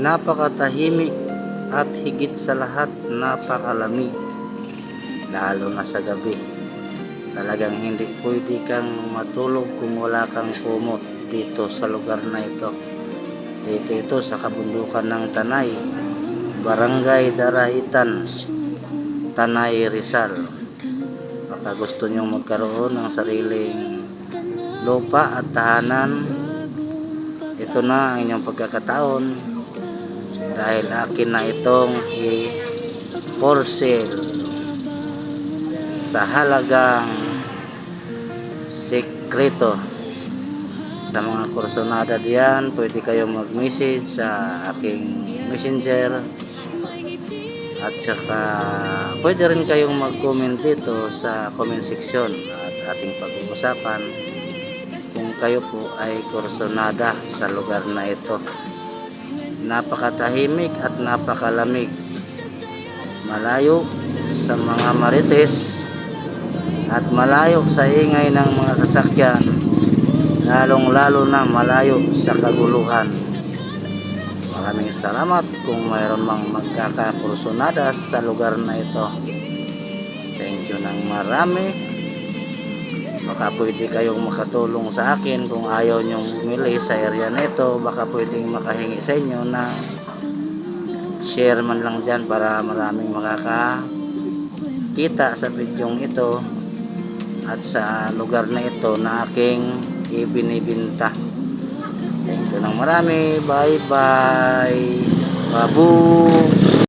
Napakatahimik at higit sa lahat napakalamig, lalo na sa gabi. Talagang hindi pwede kang matulog kung wala kang kumot dito sa lugar na ito. Dito ito sa kabundukan ng Tanay, Barangay Daraitan, Tanay, Rizal. Baka gusto nyo magkaroon ng sariling lupa at tahanan, ito na ang inyong pagkakataon, dahil akin na itong i-for sale sa halagang sekreto. Sa mga kursonada diyan, pwede kayong mag-message sa aking messenger, at saka pwede rin kayong mag-comment dito sa comment section at ating pag-uusapan kung kayo po ay kursonada sa lugar na ito. Napakatahimik at napakalamig, malayo sa mga marites at malayo sa ingay ng mga sasakyan, lalong lalo na malayo sa kaguluhan. Maraming salamat kung mayroon mang magkakakursonada sa lugar na ito. Thank you ng marami. Baka pwede kayong makatulong sa akin kung ayaw nyong bumili sa area na ito. Baka pwedeng makahingi sa inyo na share man lang dyan para maraming makakakita sa bidyong ito at sa lugar na ito na aking ibinibinta. Thank you ng marami. Bye bye. Babu.